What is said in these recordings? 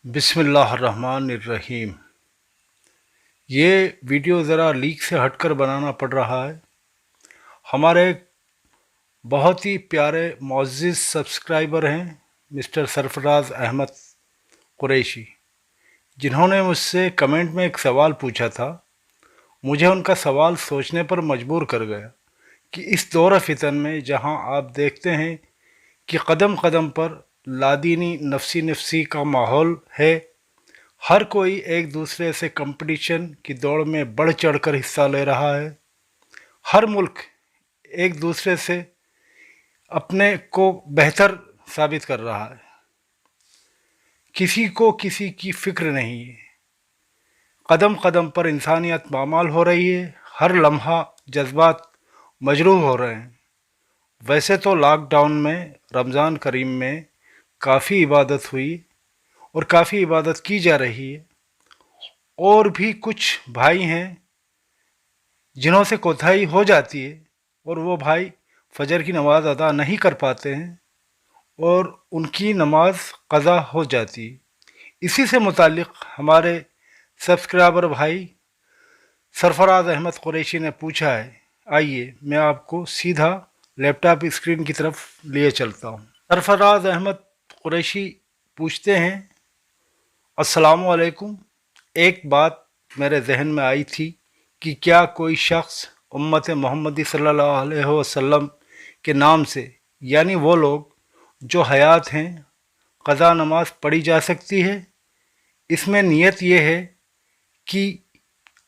बिस्मिल्लाहिर्रहमानिर्रहीम। ये वीडियो ज़रा लीक से हटकर बनाना पड़ रहा है। हमारे एक बहुत ही प्यारे मुअज़्ज़िज़ सब्सक्राइबर हैं मिस्टर सरफराज अहमद कुरैशी, जिन्होंने मुझसे कमेंट में एक सवाल पूछा था। मुझे उनका सवाल सोचने पर मजबूर कर गया कि इस दौर फितन में जहां आप देखते हैं कि कदम कदम पर लादीनी नफसी नफसी का माहौल है, हर कोई एक दूसरे से कंपटीशन की दौड़ में बढ़ चढ़कर हिस्सा ले रहा है। हर मुल्क एक दूसरे से अपने को बेहतर साबित कर रहा है। किसी को किसी की फिक्र नहीं है। कदम कदम पर इंसानियत पामाल हो रही है। हर लम्हा जज्बात मजरूह हो रहे हैं। वैसे तो लॉकडाउन में रमज़ान करीम में काफ़ी इबादत हुई और काफ़ी इबादत की जा रही है, और भी कुछ भाई हैं जिन्हों से कोताही हो जाती है और वो भाई फजर की नमाज़ अदा नहीं कर पाते हैं और उनकी नमाज क़ज़ा हो जाती है। इसी से मुताल्लिक़ हमारे सब्सक्राइबर भाई सरफराज अहमद कुरैशी ने पूछा है। आइए मैं आपको सीधा लैपटॉप स्क्रीन की तरफ लिए चलता हूँ। सरफराज अहमद कुरैशी पूछते हैं, अस्सलामु अलैकुम। एक बात मेरे जहन में आई थी कि क्या कोई शख्स उम्मत मोहम्मदी सल्लल्लाहु अलैहि वसल्लम के नाम से, यानी वो लोग जो हयात हैं, क़ज़ा नमाज पढ़ी जा सकती है? इसमें नीयत ये है कि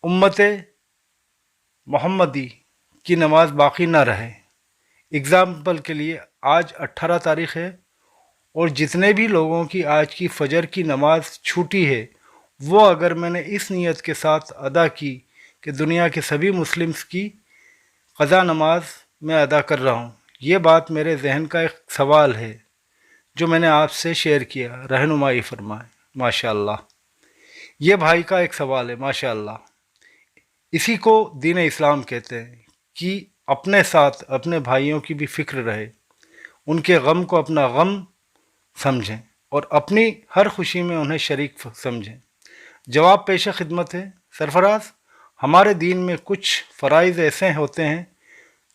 उम्मत मोहम्मदी की नमाज बाकी ना रहे। एग्ज़ाम्पल के लिए आज 18 तारीख़ है और जितने भी लोगों की आज की फ़जर की नमाज छूटी है, वो अगर मैंने इस नीयत के साथ अदा की कि दुनिया के सभी मुस्लिम्स की क़ज़ा नमाज मैं अदा कर रहा हूँ। ये बात मेरे जहन का एक सवाल है जो मैंने आपसे शेयर किया, रहनुमाई फरमाए। माशाअल्लाह, ये भाई का एक सवाल है। माशाअल्लाह, इसी को दीन इस्लाम कहते हैं कि अपने साथ अपने भाइयों की भी फ़िक्र रहे, उनके गम को अपना गम समझें और अपनी हर खुशी में उन्हें शरीक समझें। जवाब पेश खिदमत है सरफराज। हमारे दीन में कुछ फ़राइज़ ऐसे होते हैं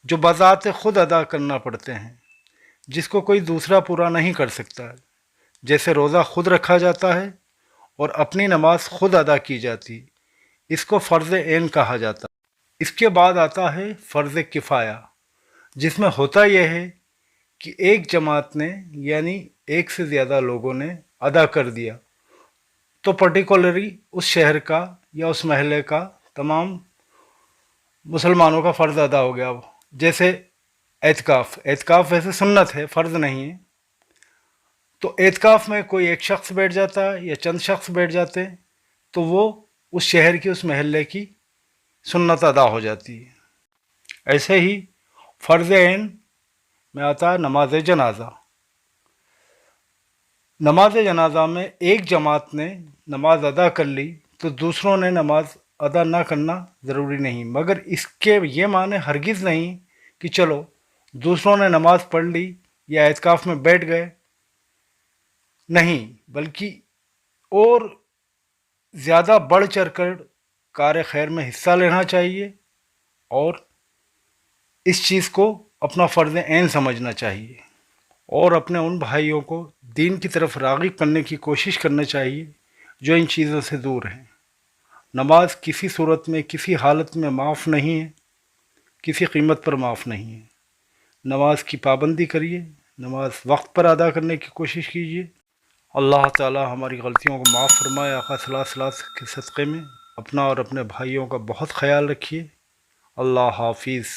जो बज़ात ख़ुद अदा करना पड़ते हैं, जिसको कोई दूसरा पूरा नहीं कर सकता है। जैसे रोज़ा ख़ुद रखा जाता है और अपनी नमाज ख़ुद अदा की जाती है, इसको फ़र्ज़ ऐन कहा जाता है। इसके बाद आता है फ़र्ज़ किफ़ाया, जिसमें होता यह है कि एक जमात ने, यानी एक से ज़्यादा लोगों ने अदा कर दिया तो पर्टिकुलरली उस शहर का या उस महल्ले का तमाम मुसलमानों का फ़र्ज़ अदा हो गया। जैसे एतकाफ़ वैसे सुन्नत है, फ़र्ज़ नहीं है। तो एतकाफ़ में कोई एक शख्स बैठ जाता है या चंद शख्स बैठ जाते हैं, तो वो उस शहर की, उस महल्ले की सुन्नत अदा हो जाती है। ऐसे ही फ़र्ज़ ऐन में आता है नमाज जनाज़ा। नमाज जनाज़ा में एक जमात ने नमाज अदा कर ली तो दूसरों ने नमाज अदा ना करना ज़रूरी नहीं, मगर इसके ये माने हरगिज़ नहीं कि चलो दूसरों ने नमाज पढ़ ली या एतकाफ़ में बैठ गए, नहीं, बल्कि और ज़्यादा बढ़ चढ़ कर कार खैर में हिस्सा लेना चाहिए और इस चीज़ को अपना फ़र्ज़ ऐन समझना चाहिए और अपने उन भाइयों को दीन की तरफ राग़िब करने की कोशिश करना चाहिए जो इन चीज़ों से दूर हैं। नमाज किसी सूरत में, किसी हालत में माफ़ नहीं है, किसी कीमत पर माफ़ नहीं है। नमाज की पाबंदी करिए, नमाज वक्त पर अदा करने की कोशिश कीजिए। अल्लाह ताला हमारी गलतियों को माफ़ फरमाए। आका सल्लल्लाहु अलैहि वसल्लम के सदक़े में अपना और अपने भाइयों का बहुत ख्याल रखिए। अल्लाह हाफिज़।